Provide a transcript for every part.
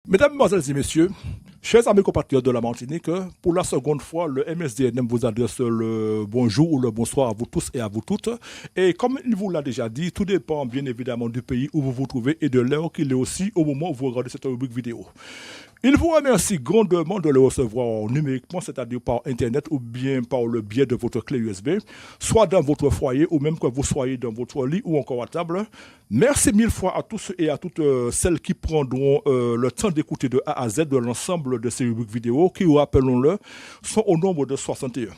Mesdames, Mesdemoiselles et Messieurs, chers amis compatriotes de la Martinique, pour la seconde fois, le MSDNM vous adresse le bonjour ou le bonsoir à vous tous et à vous toutes. Et comme il vous l'a déjà dit, tout dépend bien évidemment du pays où vous vous trouvez et de l'heure qu'il est aussi au moment où vous regardez cette rubrique vidéo. Il vous remercie grandement de le recevoir numériquement, c'est-à-dire par Internet ou bien par le biais de votre clé USB, soit dans votre foyer ou même que vous soyez dans votre lit ou encore à table. Merci mille fois à tous et à toutes celles qui prendront le temps d'écouter de A à Z de l'ensemble de ces rubriques vidéo qui, rappelons-le, sont au nombre de 61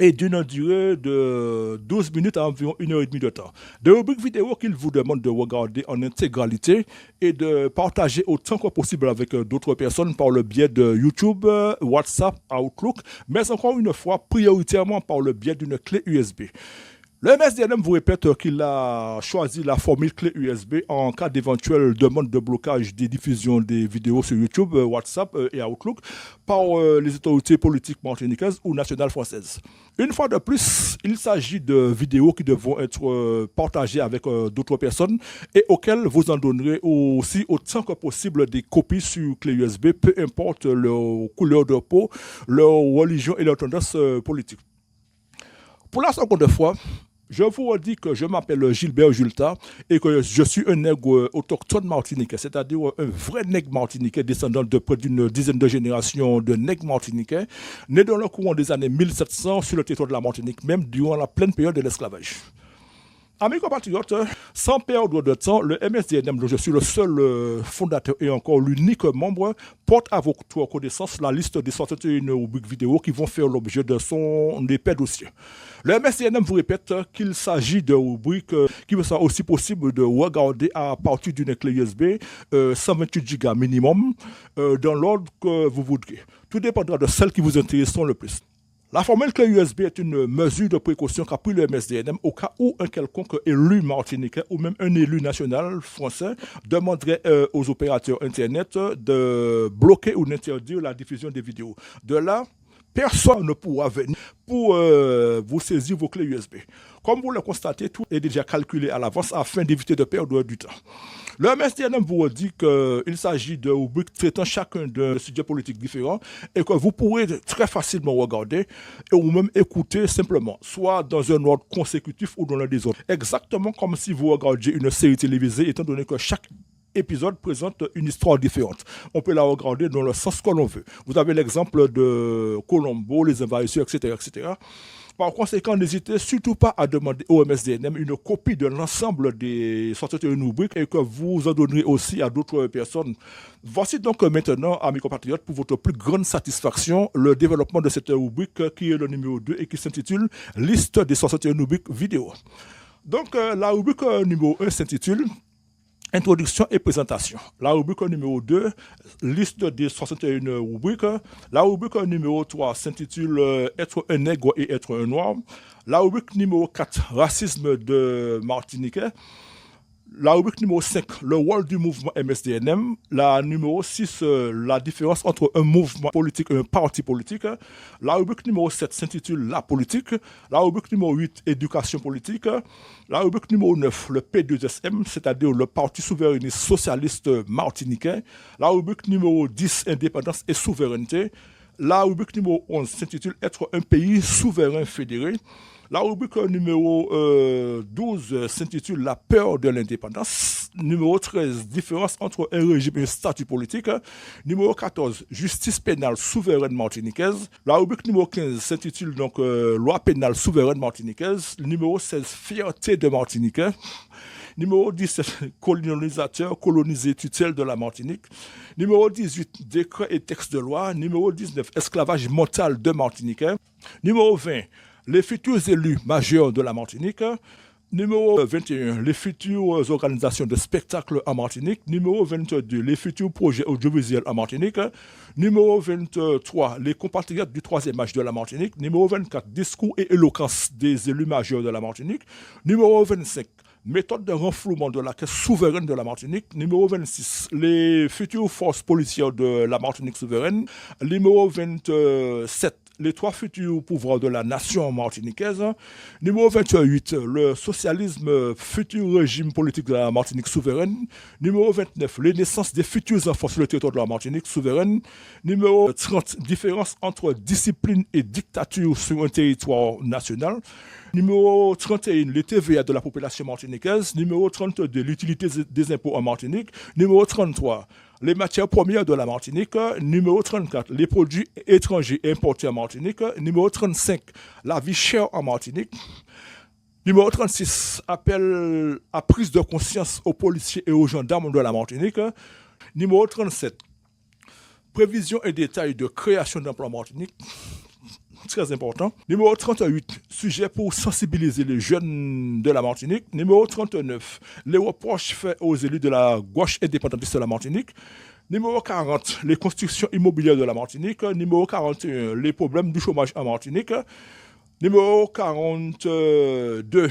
et d'une durée de 12 minutes à environ 1 heure et demie de temps. Des rubriques vidéo qu'il vous demande de regarder en intégralité et de partager autant que possible avec d'autres personnes par le biais de YouTube, WhatsApp, Outlook, mais encore une fois, prioritairement par le biais d'une clé USB. Le MSDNM vous répète qu'il a choisi la formule clé USB en cas d'éventuelle demande de blocage des diffusions des vidéos sur YouTube, WhatsApp et Outlook par les autorités politiques martiniquaises ou nationales françaises. Une fois de plus, il s'agit de vidéos qui devront être partagées avec d'autres personnes et auxquelles vous en donnerez aussi autant que possible des copies sur clé USB, peu importe leur couleur de peau, leur religion et leur tendance politique. Pour la seconde fois, je vous redis que je m'appelle Gilbert Julta et que je suis un nègre autochtone martiniquais, c'est-à-dire un vrai nègre martiniquais descendant de près d'une dizaine de générations de nègres martiniquais, né dans le courant des années 1700 sur le territoire de la Martinique, même durant la pleine période de l'esclavage. Amis compatriotes, sans perdre de temps, le MSDNM, dont je suis le seul fondateur et encore l'unique membre, porte à votre connaissance la liste des 61 rubriques vidéo qui vont faire l'objet de son épais dossier. Le MSDNM vous répète qu'il s'agit de rubriques qui sont aussi possibles de regarder à partir d'une clé USB 128 Go minimum dans l'ordre que vous voudrez. Tout dépendra de celles qui vous intéresseront le plus. La formule clé USB est une mesure de précaution qu'a pris le MSDNM au cas où un quelconque élu martiniquais ou même un élu national français demanderait aux opérateurs Internet de bloquer ou d'interdire la diffusion des vidéos. De là, personne ne pourra venir pour vous saisir vos clés USB. Comme vous le constatez, tout est déjà calculé à l'avance afin d'éviter de perdre du temps. Le MSDNM vous dit qu'il s'agit de rubriques traitant chacun d'un sujet politique différent et que vous pourrez très facilement regarder ou même écouter simplement, soit dans un ordre consécutif ou dans le désordre. Exactement comme si vous regardiez une série télévisée, étant donné que chaque épisode présente une histoire différente. On peut la regarder dans le sens que l'on veut. Vous avez l'exemple de Colombo, les envahisseurs, etc., etc. Par conséquent, n'hésitez surtout pas à demander au MSDNM une copie de l'ensemble des 61 rubriques et que vous en donnerez aussi à d'autres personnes. Voici donc maintenant, amis compatriotes, pour votre plus grande satisfaction, le développement de cette rubrique qui est le numéro 2 et qui s'intitule « Liste des 61 rubriques vidéo ». Donc, la rubrique numéro 1 s'intitule Introduction et présentation. La rubrique numéro 2, liste des 61 rubriques. La rubrique numéro 3 s'intitule Être un nègre et être un noir. La rubrique numéro 4, Racisme de Martiniquais. La rubrique numéro 5, le rôle du mouvement MSDNM. La numéro 6, la différence entre un mouvement politique et un parti politique. La rubrique numéro 7 s'intitule La politique. La rubrique numéro 8, éducation politique. La rubrique numéro 9, le P2SM, c'est-à-dire le Parti souverainiste socialiste martiniquais. La rubrique numéro 10, indépendance et souveraineté. La rubrique numéro 11 s'intitule Être un pays souverain fédéré. La rubrique numéro 12 s'intitule La peur de l'indépendance. Numéro 13, différence entre un régime et un statut politique. Numéro 14, justice pénale souveraine martiniquaise. La rubrique numéro 15 s'intitule donc Loi pénale souveraine martiniquaise. Numéro 16, fierté de Martiniquais. Numéro 17, colonisateur, colonisé, tutelle de la Martinique. Numéro 18, décret et texte de loi. Numéro 19, esclavage mental de Martiniquais. Numéro 20, les futurs élus majeurs de la Martinique. Numéro 21, les futures organisations de spectacles en Martinique. Numéro 22, les futurs projets audiovisuels en Martinique. Numéro 23, les compatriotes du troisième âge de la Martinique. Numéro 24, discours et éloquence des élus majeurs de la Martinique. Numéro 25, méthode de renflouement de la caisse souveraine de la Martinique. Numéro 26, les futures forces policières de la Martinique souveraine. Numéro 27, les trois futurs pouvoirs de la nation martiniquaise. Numéro 28, le socialisme, futur régime politique de la Martinique souveraine. Numéro 29, les naissances des futurs enfants sur le territoire de la Martinique souveraine. Numéro 30, différence entre discipline et dictature sur un territoire national. Numéro 31, les TVA de la population martiniquaise. Numéro 32, l'utilité des impôts en Martinique. Numéro 33, les matières premières de la Martinique. Numéro 34, les produits étrangers importés en Martinique. Numéro 35, la vie chère en Martinique. Numéro 36, appel à prise de conscience aux policiers et aux gendarmes de la Martinique. Numéro 37, prévision et détails de création d'emplois en Martinique. Très important. Numéro 38, sujet pour sensibiliser les jeunes de la Martinique. Numéro 39, les reproches faits aux élus de la gauche indépendantiste de la Martinique. Numéro 40, les constructions immobilières de la Martinique. Numéro 41, les problèmes du chômage en Martinique. Numéro 42,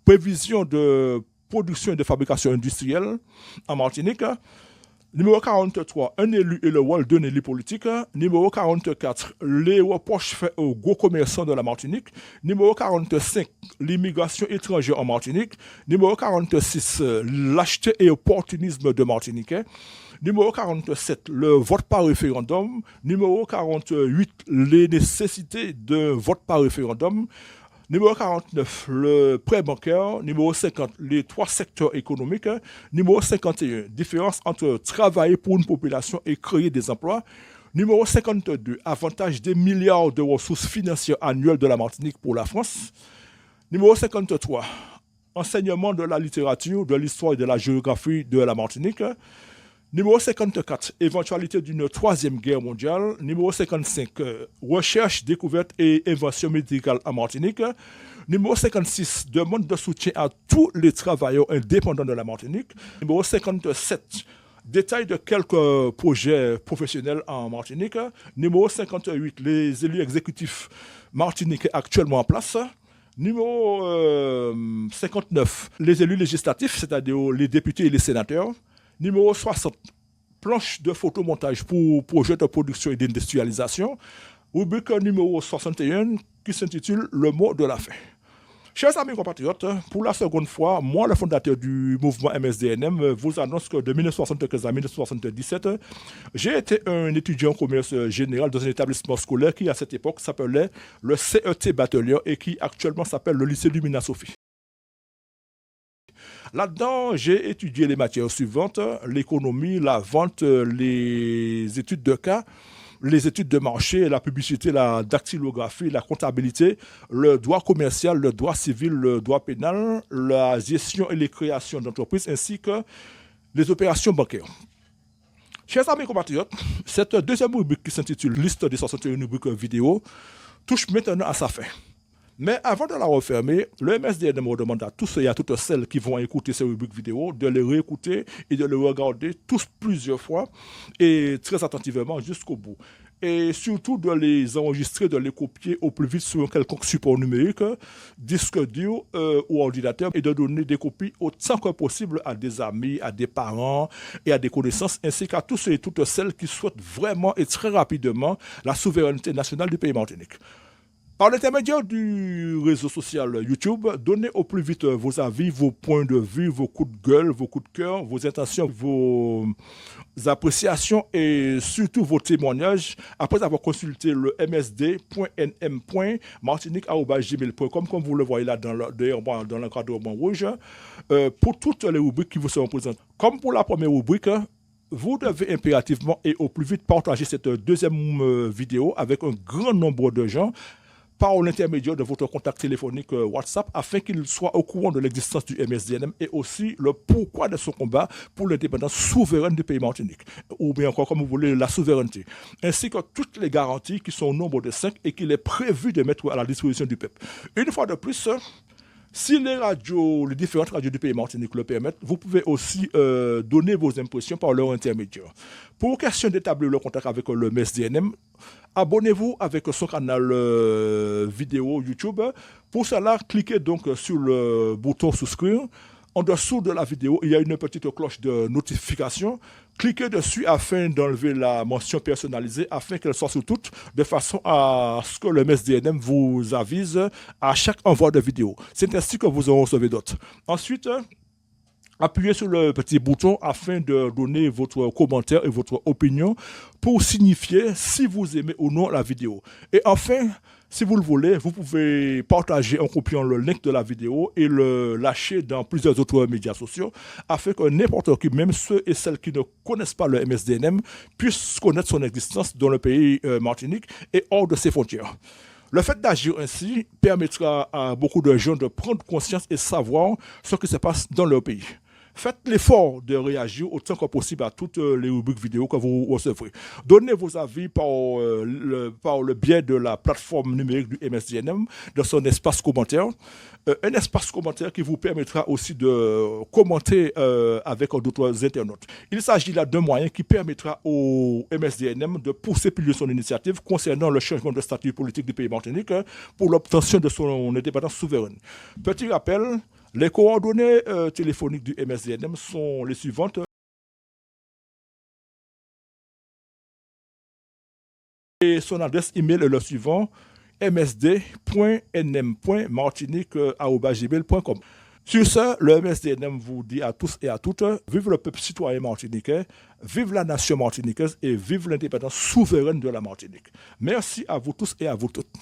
prévision de production et de fabrication industrielle en Martinique. Numéro 43, un élu et le rôle d'un élu politique. Numéro 44, les reproches faits aux gros commerçants de la Martinique. Numéro 45, l'immigration étrangère en Martinique. Numéro 46, lâcheté et opportunisme de Martiniquais. Numéro 47, le vote par référendum. Numéro 48, les nécessités d'un vote par référendum. Numéro 49, le prêt bancaire. Numéro 50, les trois secteurs économiques. Numéro 51, différence entre travailler pour une population et créer des emplois. Numéro 52, avantage des milliards de ressources financières annuelles de la Martinique pour la France. Numéro 53, enseignement de la littérature, de l'histoire et de la géographie de la Martinique. Numéro 54, éventualité d'une troisième guerre mondiale. Numéro 55, recherche, découverte et invention médicale en Martinique. Numéro 56, demande de soutien à tous les travailleurs indépendants de la Martinique. Numéro 57, détail de quelques projets professionnels en Martinique. Numéro 58, les élus exécutifs martiniquais actuellement en place. Numéro 59, les élus législatifs, c'est-à-dire les députés et les sénateurs. Numéro 60, planche de photomontage pour projet de production et d'industrialisation. Rubrique numéro 61 qui s'intitule Le mot de la fin. Chers amis compatriotes, pour la seconde fois, moi, le fondateur du mouvement MSDNM, vous annonce que de 1975 à 1977, j'ai été un étudiant en commerce général dans un établissement scolaire qui, à cette époque, s'appelait le CET Batelier et qui actuellement s'appelle le lycée Lumina Sophie. Là-dedans, j'ai étudié les matières suivantes, l'économie, la vente, les études de cas, les études de marché, la publicité, la dactylographie, la comptabilité, le droit commercial, le droit civil, le droit pénal, la gestion et les créations d'entreprises, ainsi que les opérations bancaires. Chers amis compatriotes, cette deuxième rubrique qui s'intitule Liste des 61 rubriques vidéo touche maintenant à sa fin. Mais avant de la refermer, le MSDN me demande à tous et à toutes celles qui vont écouter ces rubriques vidéo de les réécouter et de les regarder tous plusieurs fois et très attentivement jusqu'au bout. Et surtout de les enregistrer, de les copier au plus vite sur un quelconque support numérique, disque dur ou ordinateur, et de donner des copies autant que possible à des amis, à des parents et à des connaissances, ainsi qu'à tous et toutes celles qui souhaitent vraiment et très rapidement la souveraineté nationale du pays Martinique. Par l'intermédiaire du réseau social YouTube, donnez au plus vite vos avis, vos points de vue, vos coups de gueule, vos coups de cœur, vos intentions, vos appréciations et surtout vos témoignages après avoir consulté le msd.nm.martinique@gmail.com comme vous le voyez là dans l'encadrement rouge pour toutes les rubriques qui vous seront présentes. Comme pour la première rubrique, vous devez impérativement et au plus vite partager cette deuxième vidéo avec un grand nombre de gens par l'intermédiaire de votre contact téléphonique WhatsApp afin qu'il soit au courant de l'existence du MSDNM et aussi le pourquoi de son combat pour l'indépendance souveraine du pays Martinique, ou bien encore comme vous voulez la souveraineté, ainsi que toutes les garanties qui sont au nombre de 5 et qu'il est prévu de mettre à la disposition du peuple. Une fois de plus, si les différentes radios du pays Martinique le permettent, vous pouvez aussi donner vos impressions par leur intermédiaire. Pour question d'établir le contact avec le MSDNM, abonnez-vous avec son canal vidéo YouTube. Pour cela, cliquez donc sur le bouton souscrire. En dessous de la vidéo, il y a une petite cloche de notification. Cliquez dessus afin d'enlever la mention personnalisée, afin qu'elle soit sur toutes, de façon à ce que le MSDNM vous avise à chaque envoi de vidéo. C'est ainsi que vous en recevez d'autres. Ensuite, appuyez sur le petit bouton afin de donner votre commentaire et votre opinion pour signifier si vous aimez ou non la vidéo. Et enfin, si vous le voulez, vous pouvez partager en copiant le link de la vidéo et le lâcher dans plusieurs autres médias sociaux afin que n'importe qui, même ceux et celles qui ne connaissent pas le MSDNM, puissent connaître son existence dans le pays Martinique et hors de ses frontières. Le fait d'agir ainsi permettra à beaucoup de gens de prendre conscience et savoir ce qui se passe dans leur pays. Faites l'effort de réagir autant que possible à toutes les rubriques vidéo que vous recevrez. Donnez vos avis par le biais de la plateforme numérique du MSDNM, de son espace commentaire. Un espace commentaire qui vous permettra aussi de commenter avec d'autres internautes. Il s'agit là d'un moyen qui permettra au MSDNM de pousser plus loin son initiative concernant le changement de statut politique du pays Martinique pour l'obtention de son indépendance souveraine. Petit rappel, les coordonnées téléphoniques du MSDNM sont les suivantes. Et son adresse email est le suivant: msd.nm.martinique@gmail.com. Sur ce, le MSDNM vous dit à tous et à toutes, vive le peuple citoyen martiniquais, vive la nation martiniquaise et vive l'indépendance souveraine de la Martinique. Merci à vous tous et à vous toutes.